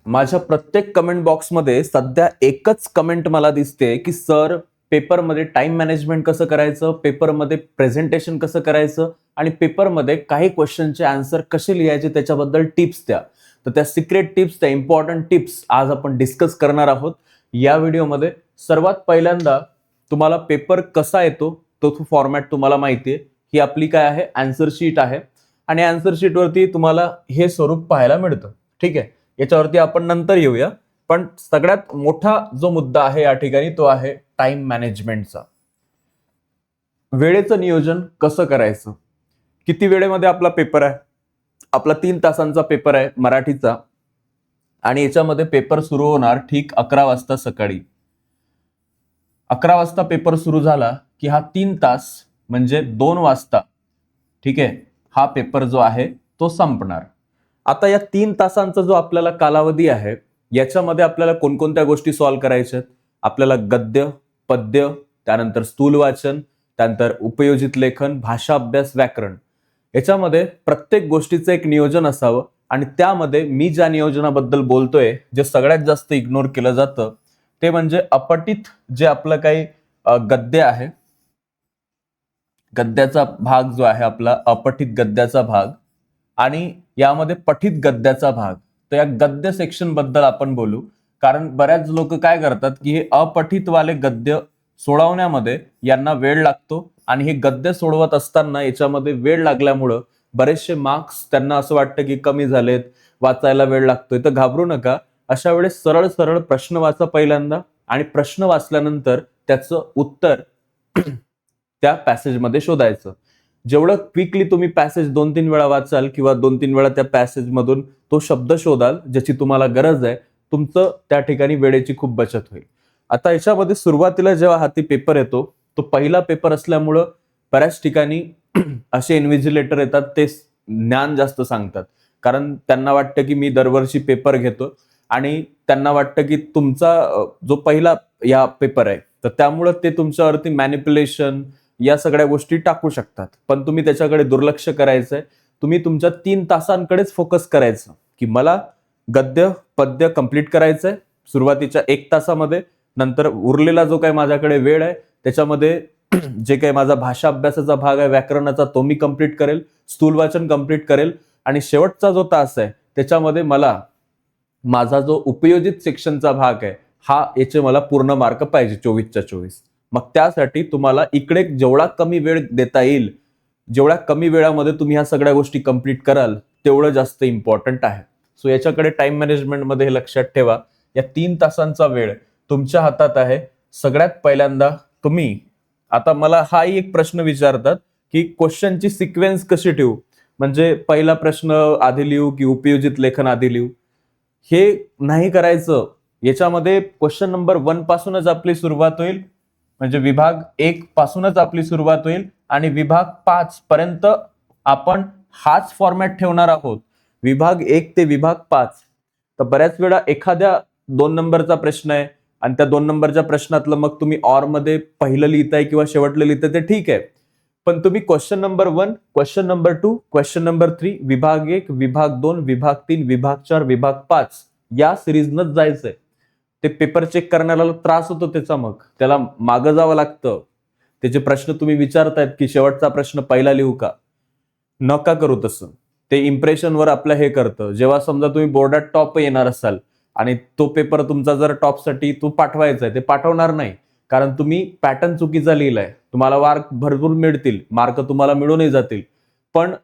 माझ्या प्रत्येक कमेंट बॉक्समध्ये सध्या एकच कमेंट मला दिसते की सर पेपरमध्ये टाइम मॅनेजमेंट कसं करायचं, पेपरमध्ये प्रेझेंटेशन कसं करायचं आणि पेपरमध्ये काही क्वेश्चनचे आन्सर कसे लिहायचे त्याच्याबद्दल टिप्स द्या. तर त्या सिक्रेट टिप्स, त्या इम्पॉर्टंट टिप्स आज आपण डिस्कस करणार आहोत या व्हिडिओमध्ये. सर्वात पहिल्यांदा तुम्हाला पेपर कसा येतो तो फॉर्मॅट तुम्हाला माहिती आहे. ही आपली काय आहे, आन्सर शीट आहे आणि आन्सर शीटवरती तुम्हाला हे स्वरूप पाहायला मिळतं. ठीक आहे, याच्यावरती आपण नंतर येऊया. पण सगळ्यात मोठा जो मुद्दा आहे या ठिकाणी तो आहे टाइम मॅनेजमेंटचा. वेळेचं नियोजन कसं करायचं. किती वेळेमध्ये आपला पेपर आहे? आपला 3 तासांचा पेपर आहे मराठीचा आणि याच्यामध्ये पेपर सुरू होणार ठीक 11 वाजता सकाळी. 11 वाजता पेपर सुरू झाला की हा 3 तास म्हणजे 2 वाजता, ठीक आहे, हा पेपर जो आहे तो संपणार. आता या 3 तासांचा जो आपल्याला कालावधी आहे याच्यामध्ये आपल्याला कोणकोणत्या गोष्टी सॉल्व्ह करायच्या आहेत. आपल्याला गद्य, पद्य, त्यानंतर स्थूल वाचन, त्यानंतर उपयोजित लेखन, भाषा अभ्यास, व्याकरण. याच्यामध्ये प्रत्येक गोष्टीचं एक नियोजन असावं आणि त्यामध्ये मी ज्या नियोजनाबद्दल बोलतोय जे सगळ्यात जास्त इग्नोर केलं जातं ते म्हणजे अपठित जे आपलं काही गद्य आहे, गद्याचा भाग जो आहे आपला अपठित गद्याचा भाग आणि यामध्ये पठित गद्याचा भाग. तर या गद्य सेक्शन बद्दल आपण बोलू, कारण बऱ्याच लोक काय करतात की हे अपठित वाले गद्य सोडवण्यामध्ये यांना वेळ लागतो आणि हे गद्य सोडवत असताना याच्यामध्ये वेळ लागल्यामुळं बरेचसे मार्क्स त्यांना असं वाटतं की कमी झालेत, वाचायला वेळ लागतोय. तर घाबरू नका. अशा वेळेस सरळ सरळ प्रश्न वाचा पहिल्यांदा आणि प्रश्न वाचल्यानंतर त्याचं उत्तर त्या पॅसेजमध्ये शोधायचं. जेवढं क्विकली तुम्ही पॅसेज 2-3 वेळा वाचाल किंवा 2-3 वेळा त्या पॅसेजमधून तो शब्द शोधाल ज्याची तुम्हाला गरज आहे, तुमचं त्या ठिकाणी वेळेची खूप बचत होईल. आता याच्यामध्ये सुरुवातीला जेव्हा हाती पेपर येतो तो पहिला पेपर असल्यामुळं बऱ्याच ठिकाणी असे इन्व्हिजिलेटर येतात, ते ज्ञान जास्त सांगतात. कारण त्यांना वाटतं की मी दरवर्षी पेपर घेतो आणि त्यांना वाटतं की तुमचा जो पहिला या पेपर आहे तर त्यामुळं ते तुमच्यावरती मॅनिप्युलेशन या सगळ्या गोष्टी टाकू शकतात. पण तुम्ही त्याच्याकडे दुर्लक्ष करायचंय. तुम्ही तुमच्या 3 तासांकडेच फोकस करायचं की मला गद्य पद्य कंप्लीट करायचंय सुरुवातीच्या 1 तासामध्ये. नंतर उरलेला जो काही माझ्याकडे वेळ आहे त्याच्यामध्ये जे काही माझा भाषा अभ्यासाचा भाग आहे, व्याकरणाचा, तो मी कंप्लीट करेल, स्थूल वाचन कंप्लीट करेल आणि शेवटचा जो तास आहे त्याच्यामध्ये मला माझा जो उपयोजित सेक्शनचा भाग आहे हा याचे मला पूर्ण मार्क पाहिजे 24च्या 24. मग त्यासाठी तुम्हाला इकडे जेवढा कमी वेळ देता येईल, जेवढ्या कमी वेळामध्ये तुम्ही ह्या सगळ्या गोष्टी कंप्लीट कराल तेवढं जास्त इम्पॉर्टंट आहे. सो याच्याकडे टाइम मॅनेजमेंटमध्ये हे लक्षात ठेवा. या 3 तासांचा वेळ तुमच्या हातात आहे. सगळ्यात पहिल्यांदा तुम्ही, आता मला हाही एक प्रश्न विचारतात की क्वेश्चनची सिक्वेन्स कशी ठेवू, म्हणजे पहिला प्रश्न आधी लिहू की उपयोजित लेखन आधी लिहू. हे नाही करायचं. याच्यामध्ये क्वेश्चन नंबर 1 पासूनच आपली सुरुवात होईल, म्हणजे विभाग 1 पासूनच आपली सुरुवात होईल आणि विभाग 5 पर्यंत आपण हाच फॉर्मॅट ठेवणार आहोत, विभाग 1 ते विभाग 5. तर बऱ्याच वेळा एखाद्या 2 नंबरचा प्रश्न आहे आणि त्या 2 नंबरच्या प्रश्नातलं मग तुम्ही ऑर मध्ये पहिलं लिहिताय किंवा शेवटलं लिहिताय ते ठीक आहे. पण तुम्ही question number 1, question number 2, question number 3, विभाग 1, विभाग 2, विभाग 3, विभाग 4, विभाग 5 या सिरीजनच जायचंय. ते पेपर चेक करण्याला त्रास होतो त्याचा, मग त्याला मागं जावं लागतं. त्याचे प्रश्न तुम्ही विचारतायत की शेवटचा प्रश्न पहिला लिहू का, नका करू तसं. ते इम्प्रेशनवर आपलं हे करतं. जेव्हा समजा तुम्ही बोर्डात टॉप येणार असाल आणि तो पेपर तुमचा जर टॉपसाठी तो पाठवायचा आहे, ते पाठवणार नाही कारण तुम्ही पॅटर्न चुकीचा लिहिलाय. तुम्हाला मार्क भरपूर मिळतील, मार्क तुम्हाला मिळूनही जातील, पण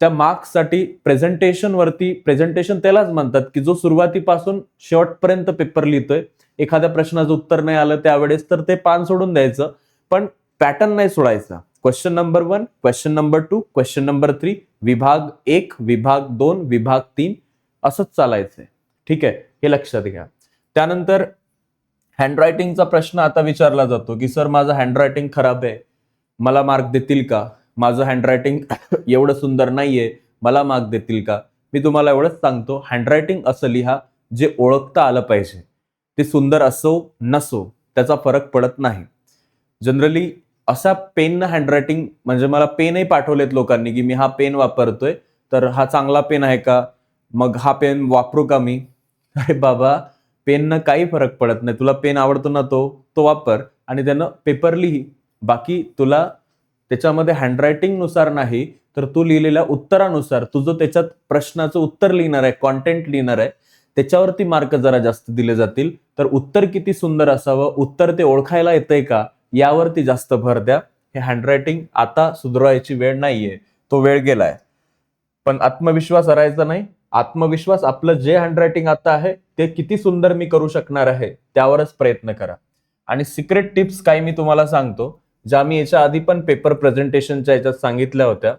त्या मार्क्ससाठी प्रेझेंटेशन त्यालाच म्हणतात की जो सुरुवातीपासून शेवटपर्यंत पेपर लिहितोय. एखाद्या प्रश्नाचं उत्तर नाही आलं त्यावेळेस तर ते पान सोडून द्यायचं, पण पॅटर्न नाही सोडायचा. Question number 1, question number 2, question number 3, विभाग 1, विभाग 2, विभाग 3 असंच चालायचंय. ठीक आहे, हे लक्षात घ्या. त्यानंतर हँडरायटिंगचा प्रश्न आता विचारला जातो की सर माझं हँडरायटिंग खराब आहे, मला मार्क देतील का? माझं हँडरायटिंग एवढं सुंदर नाहीये, मला मार्क देतील का? मी तुम्हाला एवढंच सांगतो, हँडरायटिंग असं लिहा जे ओळखता आलं पाहिजे. ते सुंदर असो नसो त्याचा फरक पडत नाही. जनरली असा पेननं हँडरायटिंग, म्हणजे मला पेनही पाठवलेत लोकांनी की मी हा पेन वापरतोय तर हा चांगला पेन आहे का, मग हा पेन वापरू का मी. अरे बाबा, पेननं काही फरक पडत नाही. तुला पेन आवडतो ना, तो तो वापर आणि त्यानं पेपर लिही. बाकी तुला त्याच्यामध्ये हँडरायटिंग नुसार नाही, तर तू लिहिलेल्या उत्तरानुसार तुझं त्याच्यात प्रश्नाचं उत्तर लिहिणार आहे, कॉन्टेंट लिहिणार आहे, त्याच्यावरती मार्क जरा जास्त दिले जातील. तर उत्तर किती सुंदर असावं, उत्तर ते ओळखायला येतंय का, यावरती जास्त भर द्या. हे हँडरायटिंग आता सुधारायची वेळ नाहीये, तो वेळ गेलाय. पण आत्मविश्वास हरायचा नाही. आत्मविश्वास, आपलं जे हँडरायटिंग आता आहे ते किती सुंदर मी करू शकणार आहे, त्यावरच प्रयत्न करा. आणि सिक्रेट टिप्स काही मी तुम्हाला सांगतो, ज्या मी याच्या आधी पण पेपर प्रेझेंटेशनच्या याच्यात सांगितल्या होत्या.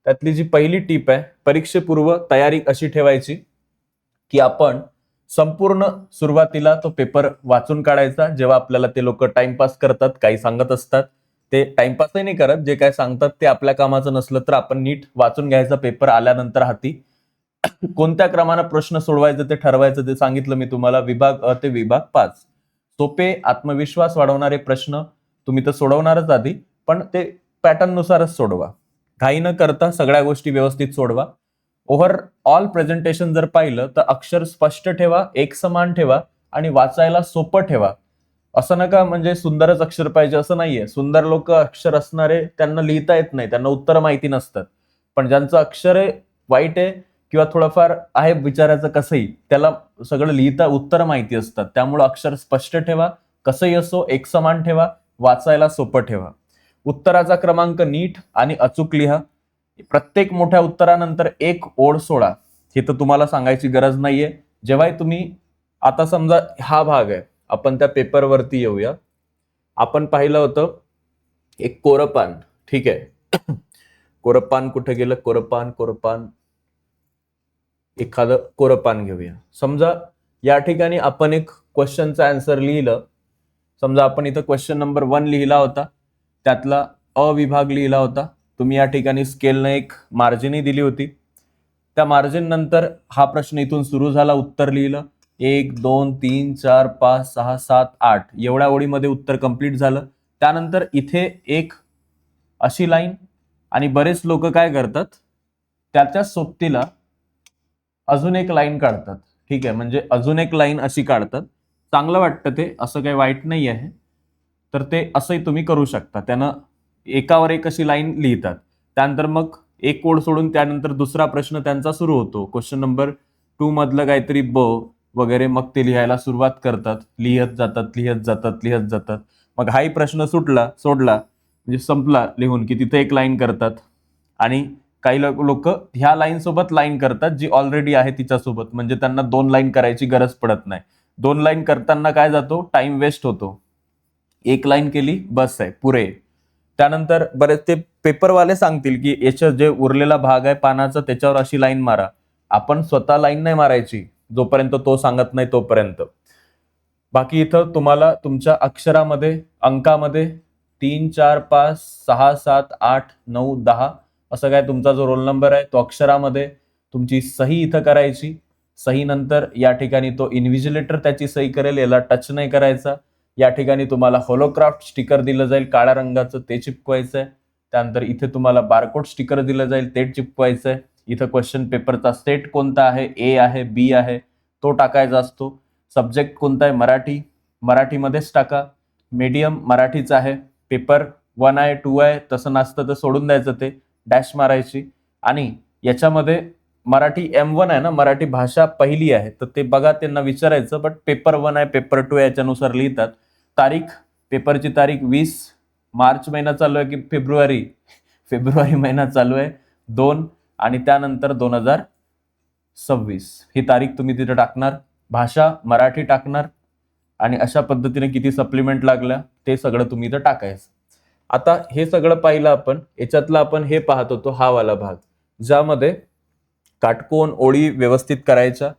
त्यातली जी पहिली टिप आहे, परीक्षेपूर्व तयारी अशी ठेवायची की आपण संपूर्ण सुरुवातीला तो पेपर वाचून काढायचा. जेव्हा आपल्याला ते लोक टाइमपास करतात, काही सांगत असतात, ते टाइमपासही नाही करत, जे काय सांगतात ते आपल्या कामाचं नसलं तर आपण नीट वाचून घ्यायचा पेपर आल्यानंतर हाती. कोणत्या क्रमाने प्रश्न सोडवायचे ते ठरवायचं, ते सांगितलं मी तुम्हाला. विभाग अ ते विभाग 5. सोपे, आत्मविश्वास वाढवणारे प्रश्न तुम्ही तर सोडवणारच आधी, पण ते पॅटर्न नुसारच सोडवा. घाई न करता सगळ्या गोष्टी व्यवस्थित सोडवा. ओव्हरऑल प्रेझेंटेशन जर पाहिलं तर अक्षर स्पष्ट ठेवा, एकसमान ठेवा आणि वाचायला सोपं ठेवा. असं नका म्हणजे सुंदरच अक्षर पाहिजे असं नाहीये. सुंदर लोक अक्षर असणारे त्यांना लिहिता येत नाही, त्यांना उत्तर माहिती नसतात. पण ज्यांचं अक्षर वाईट आहे किंवा थोडंफार आहे विचारायचं कसंही, त्याला सगळं लिहिता उत्तर माहिती असतात. त्यामुळे अक्षर स्पष्ट ठेवा, कसंही असो एकसमान ठेवा, वाचायला सोपं ठेवा. उत्तराचा क्रमांक नीट आणि अचूक लिहा. प्रत्येक मोठ्या उत्तरानंतर एक ओळ सोडा. हे तर तुम्हाला सांगायची गरज नाहीये. जेव्हाही तुम्ही, आता समजा हा भाग आहे, आपण त्या पेपरवरती येऊया. आपण पाहिलं होतं एक कोरपान, ठीक आहे. कोरपान कुठे गेलं, कोरपान कोरपान, एखादं कोरपान घेऊया. समजा या ठिकाणी आपण एक क्वेश्चनचं आन्सर लिहिलं. समजा आपण इथं क्वेश्चन नंबर 1 लिहिला होता, त्यातला अ विभाग लिहिला होता. तुम्ही या ठिकाणी स्केलनं एक मार्जिनही दिली होती. त्या मार्जिन नंतर हा प्रश्न इथून सुरू झाला, उत्तर लिहिलं. 1 2 3 4 5 6 7 8 एवढ्या ओळीमध्ये उत्तर कंप्लीट झालं. त्यानंतर इथे एक अशी लाईन, आणि बरेच लोक काय करतात, त्याच्या सोबतीला अजून एक लाईन काढतात. ठीक आहे, म्हणजे अजून एक लाईन अशी काढतात. चांगलं वाटतं ते, असं काही वाईट नाही आहे. तर ते असंही तुम्ही करू शकता. त्यानं एकावर एक अशी लाईन लिहितात. त्यानंतर मग एक ओळ सोडून त्यानंतर दुसरा प्रश्न त्यांचा सुरू होतो. क्वेश्चन नंबर 2 मधलं काहीतरी ब वगैरे, मग ते लिहायला सुरुवात करतात. लिहत जातात लिहत जातात लिहत जातात. मग हाही प्रश्न सोडला म्हणजे संपला लिहून की तिथे एक लाईन करतात. आणि काही लोक ह्या लाईन सोबत लाईन करतात जी ऑलरेडी आहे तिच्यासोबत, म्हणजे त्यांना 2 लाईन करायची गरज पडत नाही. 2 लाईन करताना काय जातो, टाइम वेस्ट होतो. एक लाईन केली बस आहे, पुरे. त्यानंतर बरेच ते पेपरवाले सांगतील की याच्या जे उरलेला भाग आहे पानाचा त्याच्यावर अशी लाईन मारा. आपण स्वतः लाईन नाही मारायची जोपर्यंत तो सांगत नाही तोपर्यंत. बाकी इथं तुम्हाला तुमच्या अक्षरामध्ये, अंकामध्ये 3 4 5 6 7 8 9 10 असं काय तुमचा जो रोल नंबर आहे तो अक्षरामध्ये, तुमची सही इथं करायची. सही नंतर या ठिकाणी तो इन्व्हिजिलेटर त्याची सही करेल, याला टच नाही करायचा. या ठिकाणी तुम्हाला होलोक्राफ्ट स्टिकर दिलं जाईल काळ्या रंगाचं, ते चिपकवायचं आहे. त्यानंतर इथे तुम्हाला बारकोड स्टिकर दिलं जाईल, ते चिपकवायचं आहे. इथं क्वेश्चन पेपरचा सेट कोणता आहे, ए आहे बी आहे, तो टाकायचा असतो. सब्जेक्ट कोणता आहे, मराठी, मराठीमध्येच टाका. मीडियम मराठीचा आहे. पेपर 1 आहे 2 आहे तसं नसतं तर सोडून द्यायचं, ते डॅश मारायची. आणि याच्यामध्ये मराठी M1 आहे ना, मराठी भाषा पहिली आहे, तर ते बघा त्यांना विचारायचं. बट पेपर 1 आहे पेपर 2 आहे याच्यानुसार लिहितात. तारीख, पेपरची तारीख 20 मार्च महिना चालू आहे की फेब्रुवारी, फेब्रुवारी महिना चालू आहे 2, आणि त्यानंतर 2026 ही तारीख तुम्ही तिथे टाकणार. भाषा मराठी टाकणार. आणि अशा पद्धतीने किती सप्लिमेंट लागल्या ते सगळं तुम्ही इथं टाकायचं. आता हे सगळं पाहिलं आपण. याच्यातलं आपण हे पाहत होतो, हा वाला भाग, ज्यामध्ये काटकोन ओळी व्यवस्थित करायच्या.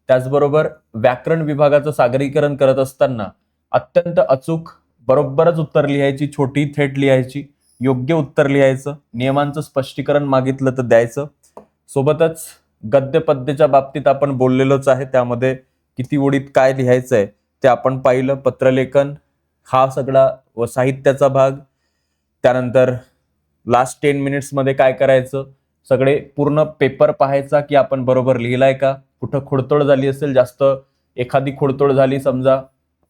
त्याचबरोबर व्याकरण विभागाचं सादरीकरण करत असताना अत्यंत अचूक बरोबरच उत्तर लिहायची, छोटी थेट लिहायची, योग्य उत्तर लिहायचं, नियमांचं स्पष्टीकरण मागितलं तर द्यायचं. सोबतच गद्य पद्याच्या बाबतीत आपण बोललेलोच आहे, त्यामध्ये किती ओळीत काय लिहायचंय ते आपण पाहिलं. पत्रलेखन हा सगळा व साहित्याचा भाग. त्यानंतर लास्ट 10 मिनिट्समध्ये काय करायचं, सगळे पूर्ण पेपर पाहायचा की आपण बरोबर लिहिलाय का, कुठं खोडतोड झाली असेल, जास्त एखादी खोडतोड झाली, समजा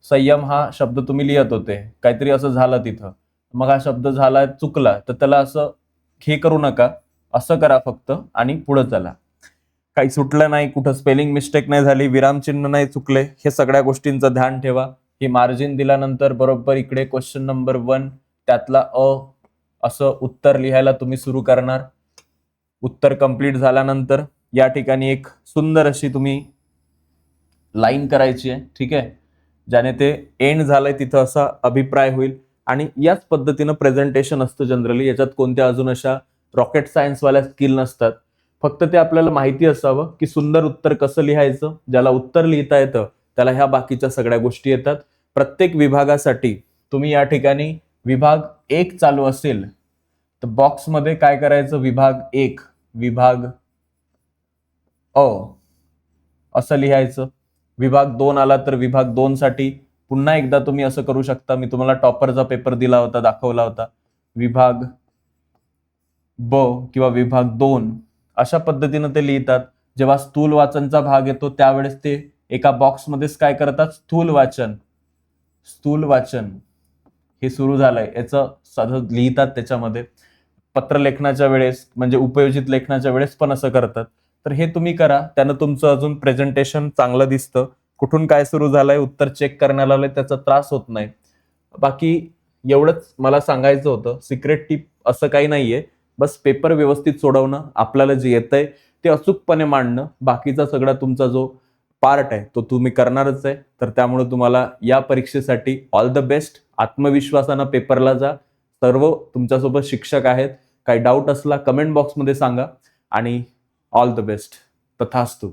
संयम हा शब्द तुम्ही लिहित होते, काहीतरी असं झालं तिथं, मग हा शब्द झाला चुकला, तर त्याला असं हे करू नका, असं करा फक्त आणि पुढे चला. काही सुटलं नाही, कुठं स्पेलिंग मिस्टेक नाही झाली, विरामचिन्ह नाही चुकले, हे सगळ्या गोष्टींचं ध्यान ठेवा. ही मार्जिन दिल्यानंतर बरोबर इकडे क्वेश्चन नंबर 1 त्यातला असं उत्तर लिहायला तुम्ही सुरू करणार. उत्तर कंप्लीट झाल्यानंतर या ठिकाणी एक सुंदर अशी तुम्ही लाईन करायची आहे, ठीक आहे, ज्याने ते एंड झालंय तिथं असा अभिप्राय होईल. आणि याच पद्धतीनं प्रेझेंटेशन असतं जनरली. याच्यात कोणत्या अजून अशा रॉकेट सायन्सवाल्या स्किल नसतात, फक्त ते आपल्याला माहिती असावं की सुंदर उत्तर कसं लिहायचं. ज्याला उत्तर लिहिता येतं त्याला ह्या बाकीच्या सगळ्या गोष्टी येतात. प्रत्येक विभागासाठी तुम्ही या ठिकाणी विभाग 1 चालू असेल तर बॉक्समध्ये काय करायचं, विभाग 1, विभाग अ असं लिहायचं. विभाग 2 आला तर विभाग 2 साठी पुन्हा एकदा तुम्ही असं करू शकता. मी तुम्हाला टॉपरचा पेपर दिला होता, दाखवला होता. विभाग ब किंवा विभाग 2 अशा पद्धतीनं ते लिहितात. जेव्हा स्थूल वाचनचा भाग येतो त्यावेळेस ते एका बॉक्समध्येच काय करतात, स्थूल वाचन हे सुरू झालंय याचं साधं लिहितात त्याच्यामध्ये. पत्र लेखनाच्या वेळेस म्हणजे उपयोजित लेखनाच्या वेळेस पण असं करतात. तर हे तुम्ही करा, त्यानं तुमचं अजून प्रेझेंटेशन चांगलं दिसतं. कुठून काय सुरू झालंय, उत्तर चेक करण्याला आलंय, त्याचा त्रास होत नाही. बाकी एवढंच मला सांगायचं होतं. सिक्रेट टिप असं काही नाहीये, बस पेपर व्यवस्थित सोडवणं, आपल्याला जे येतंय ते अचूकपणे मांडणं, बाकीचा सगळा तुमचा जो पार्ट आहे तो तुम्ही करणारच आहे. तर त्यामुळे तुम्हाला या परीक्षेसाठी ऑल द बेस्ट. आत्मविश्वासानं पेपरला जा. सर्व तुमच्यासोबत शिक्षक आहेत. काही डाऊट असला कमेंट बॉक्समध्ये सांगा आणि ऑल द बेस्ट. तथास्तु.